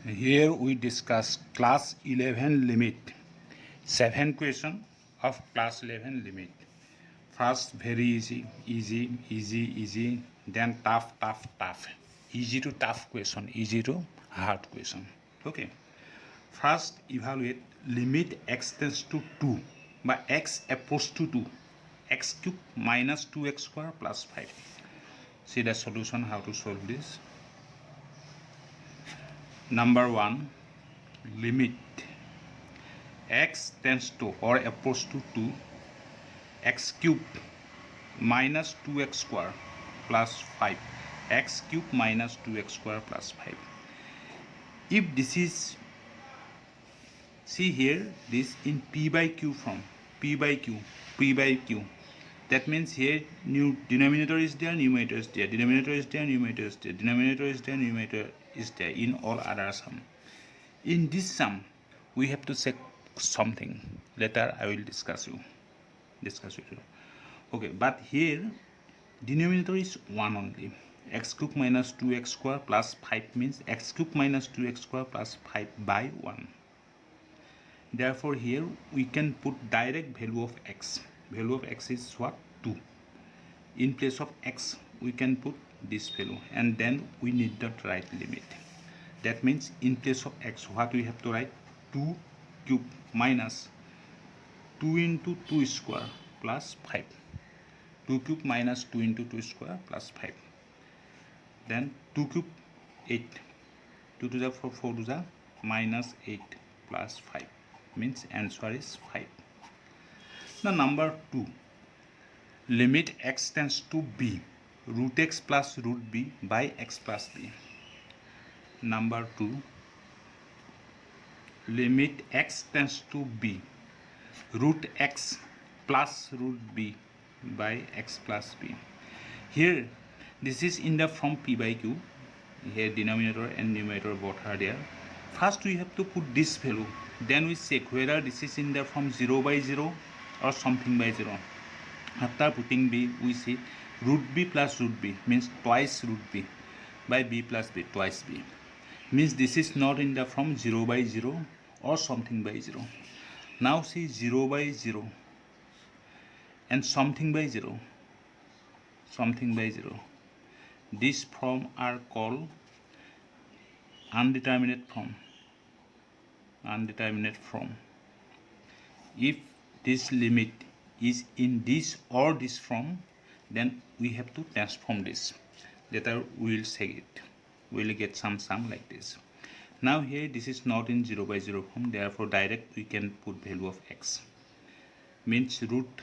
Here we discuss class 11 limit. 7 question of class 11 limit. First very easy, then tough. Easy to tough question, easy to hard question. Okay. First evaluate limit x tends to 2 by x approach to 2, x cube minus 2x square plus 5. See the solution, how to solve this. Number 1, limit x tends to or approach to 2, x cube minus 2x square plus 5, x cube minus 2x square plus 5. If this is, see here, this in p by q form, p by q, that means here new denominator is there, numerator is there, denominator is there, numerator is there, denominator is there, numerator is there in all other sum. In this sum we have to check something, later I will discuss with you. Okay, but here denominator is 1 only. X cube minus 2x square plus 5 means x cube minus 2x square plus 5 by 1. Therefore here we can put direct value of x. Value of x is what? 2. In place of x we can put this value, and then we need not write limit. That means in place of x what we have to write? 2 cube minus 2 into 2 square plus 5. 2 cube minus 2 into 2 square plus 5. Then 2 cube 8. 2 to the 4, 4 to the minus 8 plus 5. Means answer is 5. Now number 2. Limit x tends to b, root x plus root b by x plus b. Number 2. Limit x tends to b, root x plus root b by x plus b. Here this is in the form p by q. Here denominator and numerator both are there. First we have to put this value, then we check whether this is in the form 0 by 0 or something by 0. After putting b, we see root b plus root b means twice root b by b plus b, twice b. Means this is not in the form 0 by 0 or something by 0. Now see 0 by 0 and something by 0. This form are called undeterminate form. If this limit is in this or this form, then we have to transform this. Later we will say it. We will get some sum like this. Now here this is not in 0 by 0 form, therefore direct we can put value of x. Means root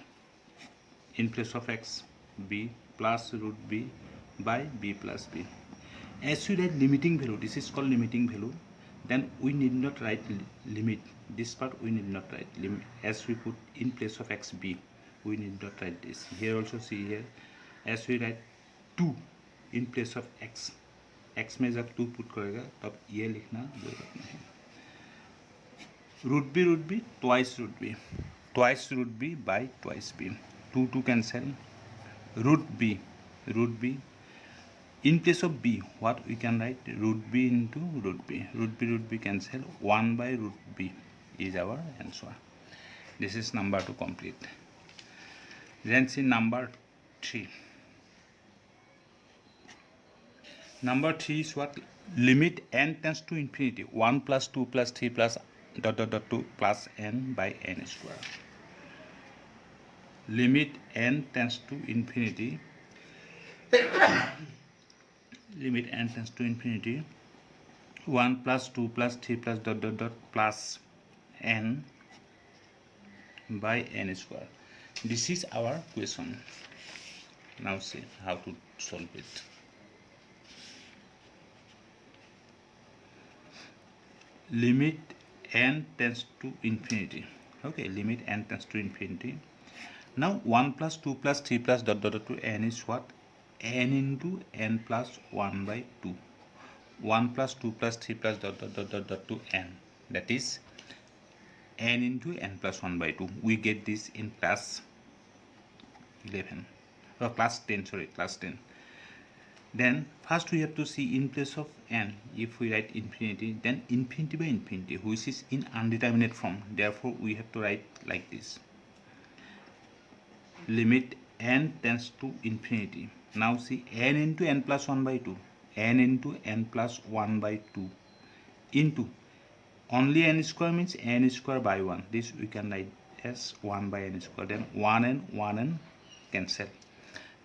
in place of x, b plus root b by b plus b. As we write limiting value, this is called limiting value, then we need not write limit. This part we need not write limit. As we put in place of x b, we need not write this. Here also see here, as we write 2 in place of x, x में जब 2 put करेगा तब ये लिखना जरूरत नहीं. Root B twice root b by twice b. 2 cancel. Root b in place of b, what we can write? Root b into root b cancel. 1 by root b is our answer. This is number 2 complete. Then see number 3. Number 3 is what? Limit n tends to infinity. 1 plus 2 plus 3 plus ... 2 plus n by n square. Limit n tends to infinity. Limit n tends to infinity. 1 plus 2 plus 3 plus ... plus n by n square. This is our question. Now see how to solve it. Limit n tends to infinity. Okay, limit n tends to infinity. Now 1 plus 2 plus 3 plus ... to n is what? N into n plus 1 by 2. 1 plus 2 plus 3 plus ... to n. That is n into n plus 1 by 2. We get this in class 11 or class 10. Then first we have to see in place of n, if we write infinity, then infinity by infinity, which is in undeterminate form. Therefore we have to write like this: limit n tends to infinity. Now see, n into n plus 1 by 2, n into n plus 1 by 2 into only n square means n square by 1. This we can write as 1 by n square. Then 1n cancel.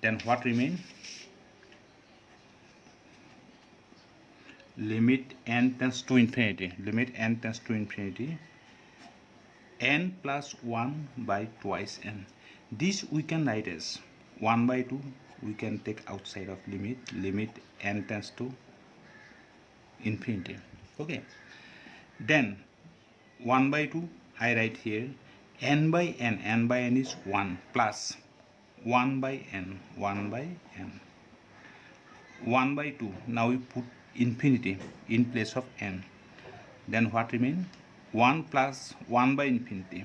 Then what remain? Limit n tends to infinity. Limit n tends to infinity. N plus 1 by twice n. This we can write as 1 by 2. We can take outside of limit. Limit n tends to infinity. Okay. Then 1 by 2 I write here. N by n is 1 plus 1 by n, 1 by n. 1 by 2. Now we put infinity in place of n. Then what remain? 1 plus 1 by infinity.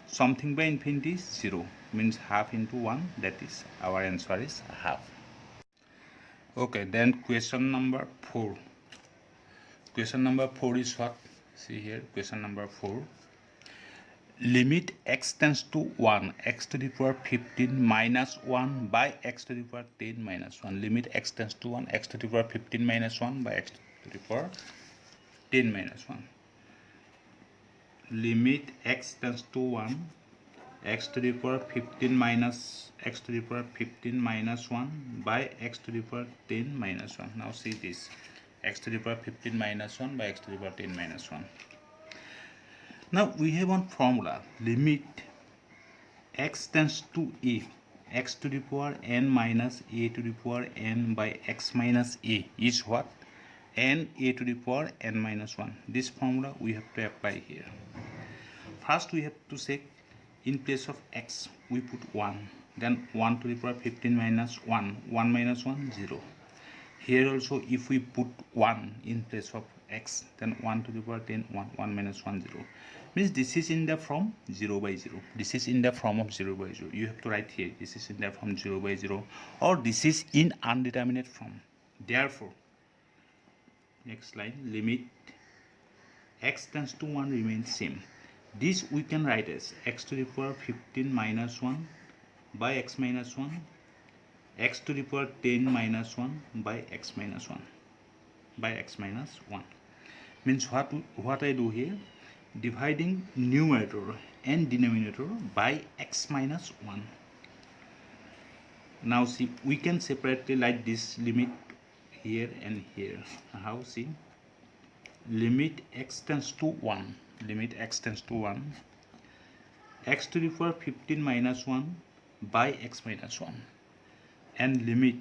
Something by infinity is 0, means half into 1, that is our answer is half. Okay, then question number 4. Question number 4 is what? See here, question number 4. Limit x tends to 1, x to the power 15 minus 1 by x to the power 10 minus 1. Limit x tends to 1, x to the power 15 minus 1 by x to the power 10 minus 1. Limit x tends to 1, x to the power 15 minus x to the power 15 minus 1 by x to the power 10 minus 1. Now see this, x to the power 15 minus 1 by x to the power 10 minus 1. Now we have one formula, limit x tends to a, x to the power n minus a to the power n by x minus a is what? N a to the power n minus 1. This formula we have to apply here. First we have to say in place of x we put 1, then 1 to the power 15 minus 1, 1 minus 1, 0. Here also if we put 1 in place of x, then 1 to the power 10, 1, 1 minus 1, 0. Means this is in the form 0 by 0. This is in the form of 0 by 0. You have to write here, this is in the form 0 by 0, or this is in undeterminate form. Therefore, next line, limit x tends to 1 remains same. This we can write as x to the power 15 minus 1 by x minus 1, x to the power 10 minus 1 by x minus 1, by x minus 1. Means what I do here, dividing numerator and denominator by x minus 1. Now see, we can separately like this limit here and here. How? See, limit x tends to 1, limit x tends to 1, x to the power 15 minus 1 by x minus 1, and limit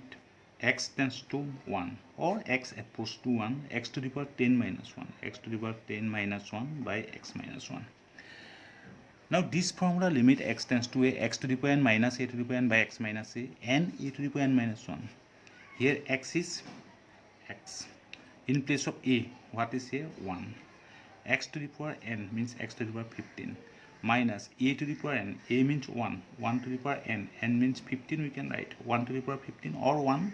x tends to 1 or x approach to 1, x to the power 10 minus 1, x to the power 10 minus 1 by x minus 1. Now this formula, limit x tends to a, x to the power n minus a to the power n by x minus a, and a to the power n minus 1. Here x is x. In place of a, what is here? 1. X to the power n means x to the power 15 minus a to the power n, a means 1, 1 to the power n, n means 15, we can write 1 to the power 15 or 1,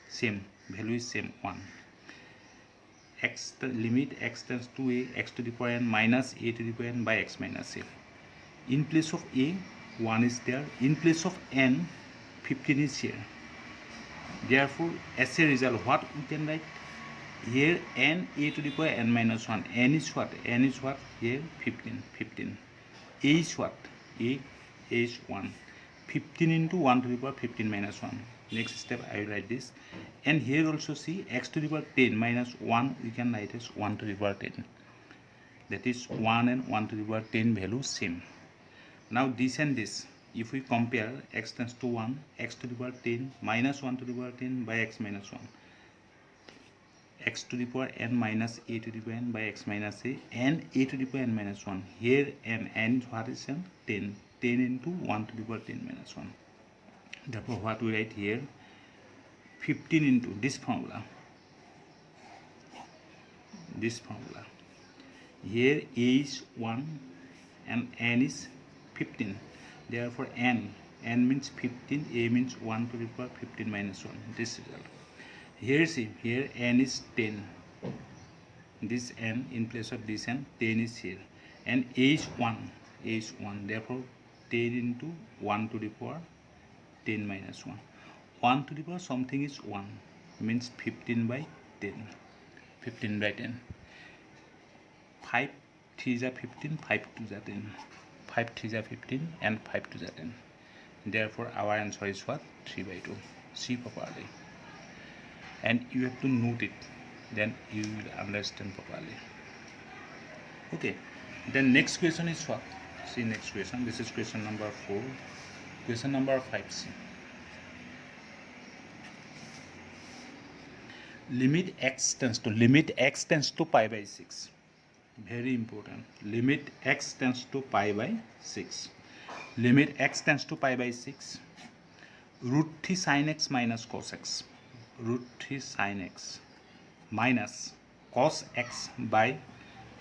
same, value is same, 1. X, the limit x tends to a, x to the power n minus a to the power n by x minus a. In place of a, 1 is there. In place of n, 15 is here. Therefore, as a result, what we can write? Here n a to the power n minus 1. N is what? N is what? Here 15. 15. A is what? A is 1. 15 into 1 to the power 15 minus 1. Next step I will write this. And here also see x to the power 10 minus 1, we can write as 1 to the power 10. That is 1 and 1 to the power 10 value same. Now this and this, if we compare x tends to 1, x to the power 10 minus 1 to the power 10 by x minus 1, x to the power n minus a to the power n by x minus a, and a to the power n minus 1. Here n what is n? 10. 10 into 1 to the power 10 minus 1. Therefore what we write here, 15 into this formula. Here a is 1 and n is 15. Therefore n n means 15, a means 1 to the power 15 minus 1. This result. Here see, here n is 10. This n in place of this n, 10 is here, and a is 1. A is 1. Therefore, 10 into 1 to the power 10 minus 1. 1 to the power something is 1 means 15 by 10. 15 by 10. 5 3 is 15, 5 2 is 10. 5 3 is 15 and 5 2 is 10. Therefore, our answer is what? 3 by 2. See properly. And you have to note it. Then you will understand properly. Okay. Then next question is what? See next question. This is question number 4. Question number 5. See. Limit x tends to pi by 6. Very important. Limit x tends to pi by 6. Limit x tends to pi by 6. Root 3 sin x minus cos x. Root 3 sin x minus cos x by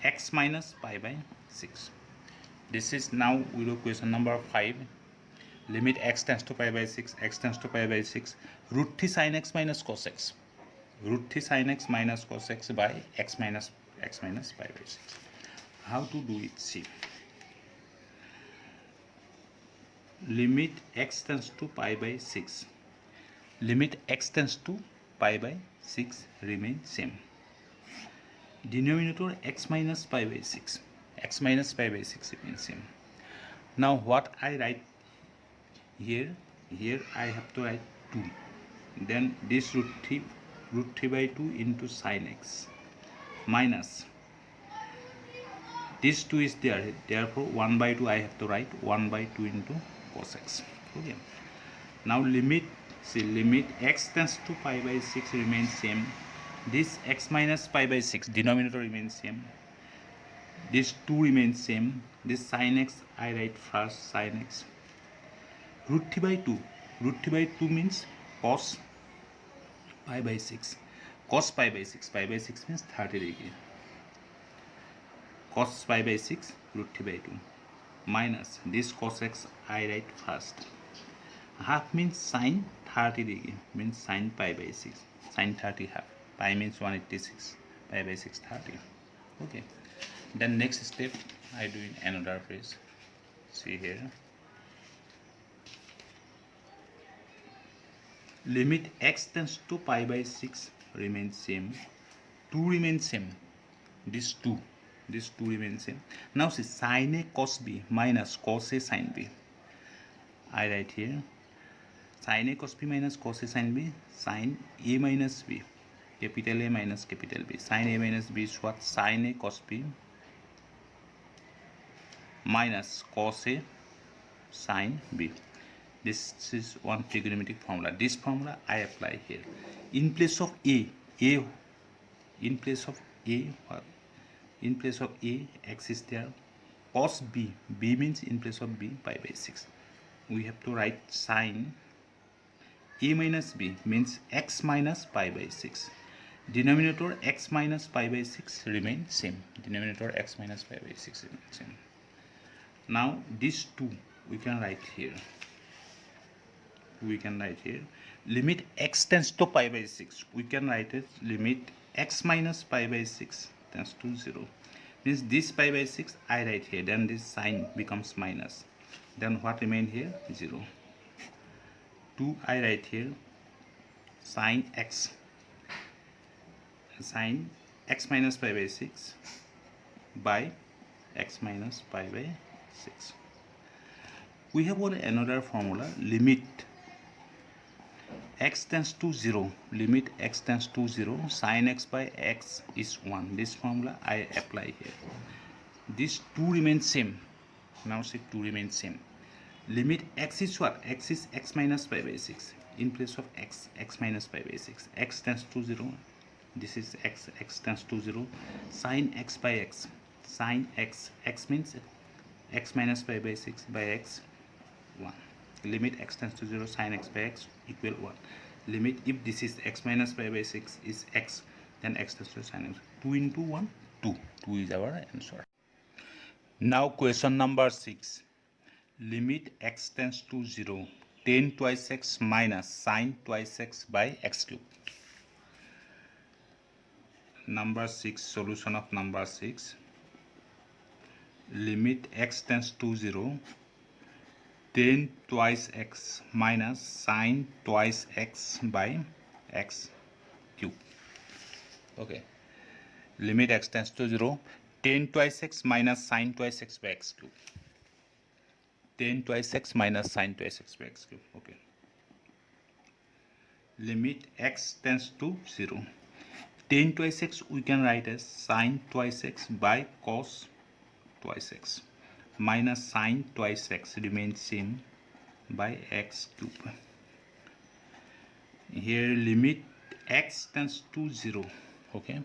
x minus pi by 6. This is now we do question number 5. Limit x tends to pi by 6. X tends to pi by 6. Root 3 sin x minus cos x. Root 3 sin x minus cos x by x minus pi by 6. How to do it? See. Limit x tends to pi by 6. Limit x tends to pi by 6 remains same. Denominator x minus pi by 6. X minus pi by 6 remains same. Now what I write here? Here I have to write 2. Then this root 3 by 2 into sin x minus this 2 is there, therefore 1 by 2 I have to write 1 by 2 into cos x. Okay. Now limit x tends to pi by 6 remains same. This x minus pi by 6 denominator remains same. This 2 remains same. This sin x I write first sin x. Root 3 by 2. Root 3 by 2 means cos pi by 6. Cos pi by 6. Pi by 6 means 30 degree. Cos pi by 6 root 3 by 2 minus this cos x I write first. Half means sin 30 degree means sin pi by 6. Sin 30 half. Pi means 186. Pi by 6 30. Okay. Then next step I do in another phrase. See here. Limit x tends to pi by 6 remains same. 2 remains same. This 2 remains same. Now see sin a cos b minus cos a sin b. I write here sin a cos b minus cos a sin b. Sin a minus b, capital A minus capital B. Sin a minus b is what? Sin a cos b minus cos a sin b. This is one trigonometric formula. This formula I apply here. In place of a x is there. Cos b means in place of b pi by 6. We have to write sin a minus b means x minus pi by 6. Denominator x minus pi by 6 remains same. Denominator x minus pi by 6 remains same. Now this 2 we can write here. Limit x tends to pi by 6. We can write it limit x minus pi by 6 tends to 0. Means this pi by 6 I write here. Then this sign becomes minus. Then what remain here? 0. 2 I write here. Sin x minus pi by 6 by x minus pi by 6. We have one another formula. Limit x tends to 0. Limit x tends to 0. Sin x by x is 1. This formula I apply here. This 2 remains same. Now see 2 remains same. Limit x is what? X is x minus pi by 6. In place of x minus pi by 6. X tends to 0. This is x tends to 0. Sin x by x. Sin x means x minus pi by 6 by x 1. Limit x tends to 0. Sin x by x equal 1. Limit, if this is x minus pi by 6 is x, then x tends to sin x. 2 into 1, 2. 2 is our answer. Now question number 6. limit x tends to 0, tan twice x minus sine twice x by x cube. Number 6, solution of number 6. Limit x tends to 0, tan twice x minus sine twice x by x cube. Okay. Limit x tends to 0, tan twice x minus sine twice x by x cube. Tan twice x minus sine twice x by x cube. Okay. Limit x tends to 0. Tan twice x we can write as sine twice x by cos twice x minus sine twice x remains same by x cube. Here limit x tends to 0. Okay.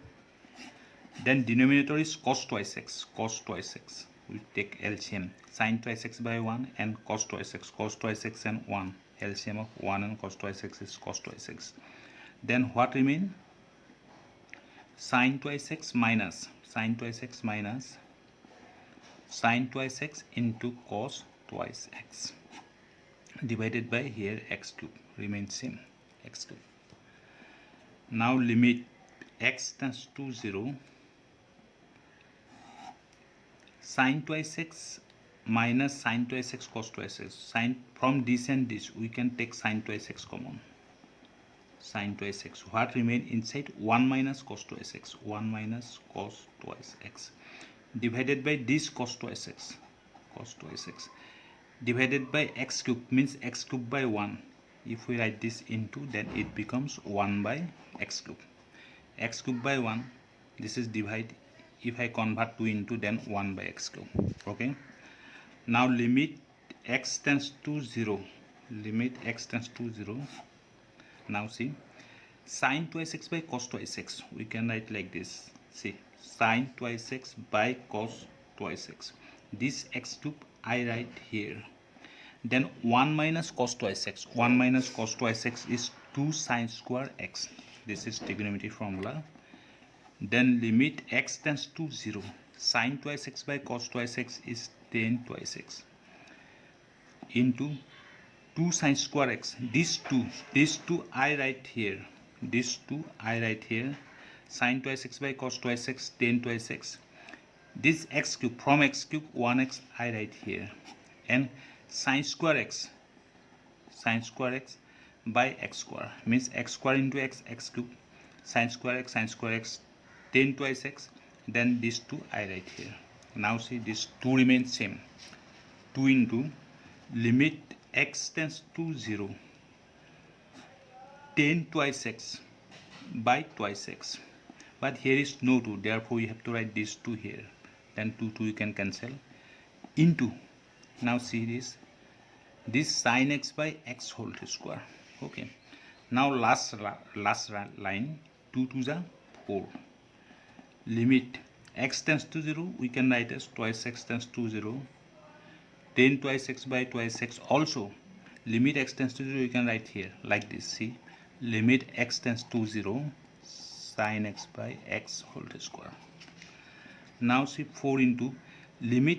Then denominator is cos twice x. Cos twice x. We take LCM. Sine twice x by 1 and cos twice x. Cos twice x and 1. LCM of 1 and cos twice x is cos twice x. Then what remain? Sine twice x minus sine twice x minus sine twice x into cos twice x divided by here x cube remains same x cube. Now limit x tends to 0, sine twice x minus sine twice x cos twice x. Sine from this and this we can take sine twice x common. Sine twice x. What remain inside? 1 minus cos twice x. 1 minus cos twice x divided by this cos twice x. Cos twice x divided by x cube means x cube by 1. If we write this into, then it becomes 1 by x cube. X cube by 1. This is divide. If I convert 2 into, then 1 by x cube. Okay. Now limit x tends to 0. Limit x tends to 0. Now see, sine twice x by cos twice x. We can write like this. See, sine twice x by cos twice x. This x cube I write here. Then 1 minus cos twice x. 1 minus cos twice x is 2 sine square x. This is trigonometry formula. Then limit x tends to 0. Sine twice x by cos twice x is tan twice x into 2 sine square x. These two I write here. These two I write here. Sine twice x by cos twice x, tan twice x. This x cube, from x cube 1x I write here. And sine square x by x square means x square into x cube. Sine square x, tan twice x. Then these two I write here. Now see, these two remain same. 2 into limit x tends to 0, tan twice x by twice x. But here is no 2, therefore we have to write this 2 here. Then 2 you can cancel into. Now see this sine x by x whole square. Okay. Now last line, 2 to the 4. Limit x tends to 0, we can write as twice x tends to 0. Tan twice x by twice x. Also limit x tends to 0 you can write here like this. See, limit x tends to 0, sine x by x whole square. Now see, 4 into limit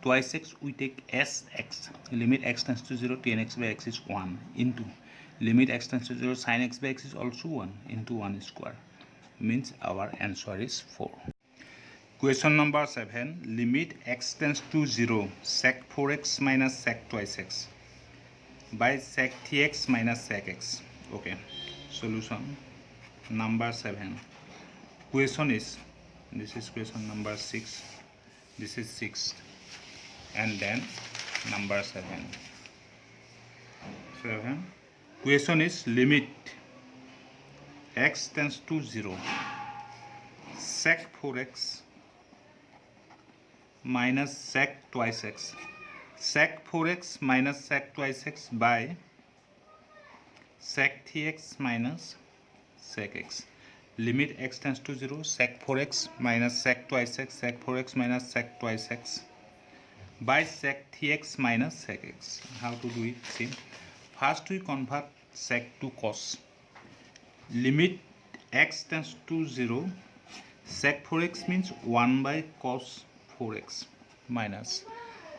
twice x we take sx. Limit x tends to 0, tan x by x is 1 into limit x tends to 0, sine x by x is also 1 into 1 square. Means our answer is 4. Question number 7. Limit x tends to 0, sec 4x minus sec twice x by sec 3x minus sec x. Okay. Solution number 7. Question is, this is question number 6. This is 6th. And then number 7. Question is limit x tends to 0, sec 4x minus sec twice x. Sec 4x minus sec twice x by sec 3x minus sec x. Limit x tends to 0, sec 4x minus sec twice x, sec 4x minus sec twice x by sec 3x minus sec x. How to do it? See, first we convert sec to cos. Limit x tends to 0, sec 4x means 1 by cos 4x minus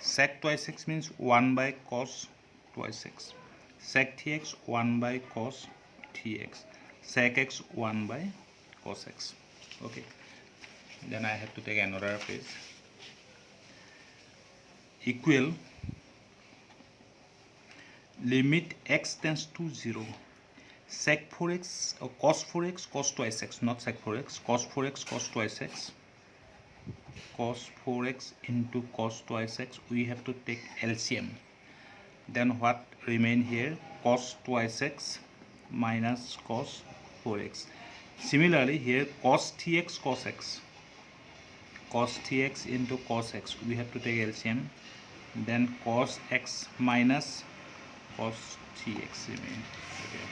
sec twice x means 1 by cos twice x. Sec 3x 1 by cos 3x. Sec x 1 by cos x. Okay. Then I have to take another page. Equal limit x tends to 0. Sec 4x or cos 4x cos twice x, not sec 4x, cos 4x cos twice x. Cos 4x into cos twice x, we have to take LCM. Then what remain here? Cos twice x minus cos 4x. Similarly here cos 3x cos x. Cos 3x into cos x, we have to take LCM. Then cos x minus cos 3x remain. Okay.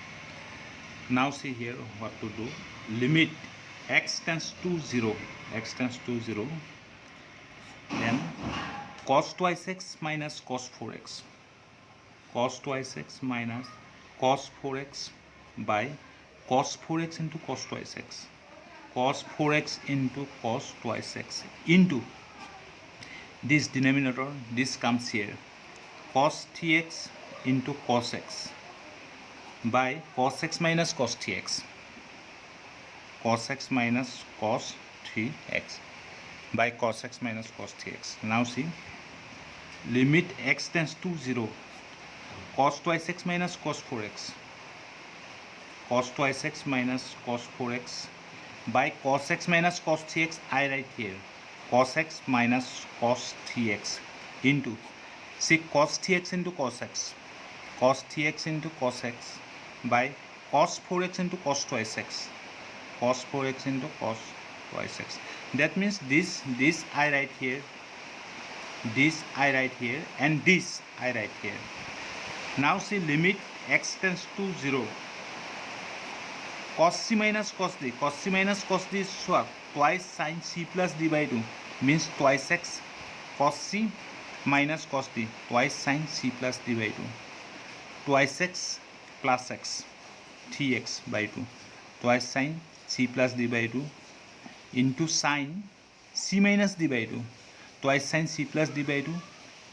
Now see here what to do. Limit x tends to 0. X tends to 0. Then cos twice x minus cos 4x. Cos twice x minus cos 4x by cos 4x into cos twice x. Cos 4x into cos twice x into this denominator, this comes here. Cos 3x into cos x by cos x minus cos 3x. Cos x minus cos 3x by cos x minus cos 3x. Now see, limit x tends to 0. Cos twice x minus cos 4x. Cos twice x minus cos 4x by cos x minus cos 3x, I write here. Cos x minus cos 3x into, see, cos 3x into cos x. Cos 3x into cos x by cos 4x into cos twice x. Cos 4x into cos twice x. That means this I write here, this I write here, and this I write here. Now see, limit x tends to 0. Cos c minus cos d. Cos c minus cos d is what? Twice sin c plus d by 2 means twice x. Cos c minus cos d, twice sin c plus d by 2. Twice x plus x, 3x by 2. Twice sin c plus d by 2 into sin c minus d by 2. Twice sin c plus d by 2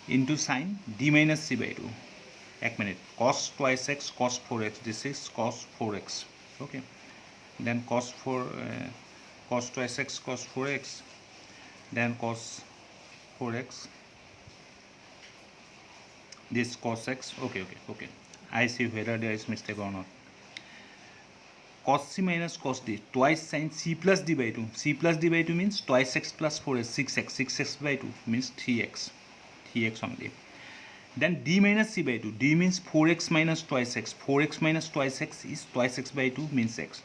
into sin d minus c by 2. Ek minute. Cos twice x cos 4x. This is cos 4x. Okay. Then cos twice x cos 4x. Then cos 4x. This cos x. Okay. I see whether there is mistake or not. Cos c minus cos d, twice sin c plus d by 2. C plus d by 2 means twice x plus 4x, 6x. 6x by 2 means 3x. 3x only. Then d minus c by 2. D means 4x minus twice x. 4x minus twice x is twice x by 2 means x.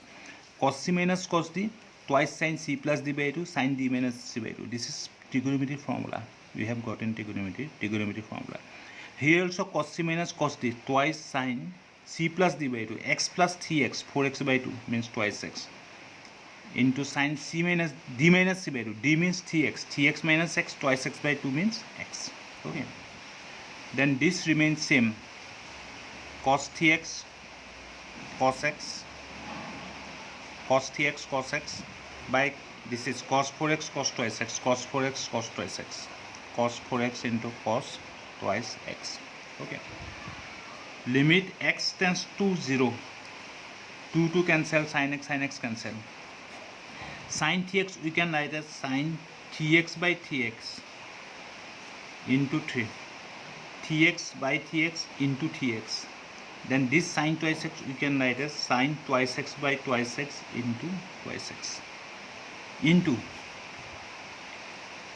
Cos c minus cos d, twice sin c plus d by 2, sin d minus c by 2. This is trigonometry formula. We have gotten trigonometry formula. Here also cos c minus cos d, twice sin c plus d by 2, x plus 3x, 4x by 2 means twice x, into sin c minus d minus c by 2. D means 3x. 3x minus x, twice x by 2 means x. Okay. Then this remains same. Cos 3x cos x, cos 3x cos x by, this is cos 4x cos twice x, cos 4x cos twice x, cos 4x into cos twice x. Okay. Limit x tends to 0. 2 cancel, sin x cancel. Sin 3x we can write as sin 3x by 3x into 3. 3x by 3x into 3x. Then this sin twice x we can write as sin twice x by twice x into twice x. Into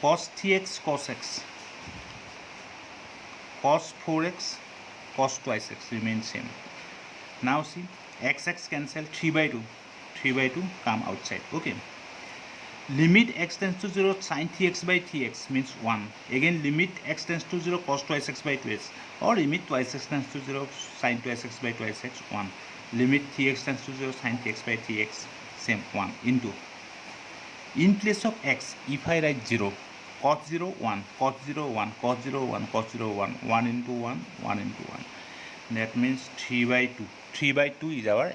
cos 3x cos x. Cos 4x cos twice x remains same. Now see, x cancel, 3 by 2 come outside. Okay. Limit x tends to 0, sin 3x by 3x means 1. Again limit x tends to 0, cos twice x by 2x, or limit twice x tends to 0, sin twice x by twice x, 1. Limit 3x tends to 0, sin 3x by 3x, same, 1. Into, in place of x, if I write 0, cos 0 1, cos 0 1, cos 0 1, cos 0 1, 1 into 1, 1 into 1. That means 3 by 2. 3 by 2 is our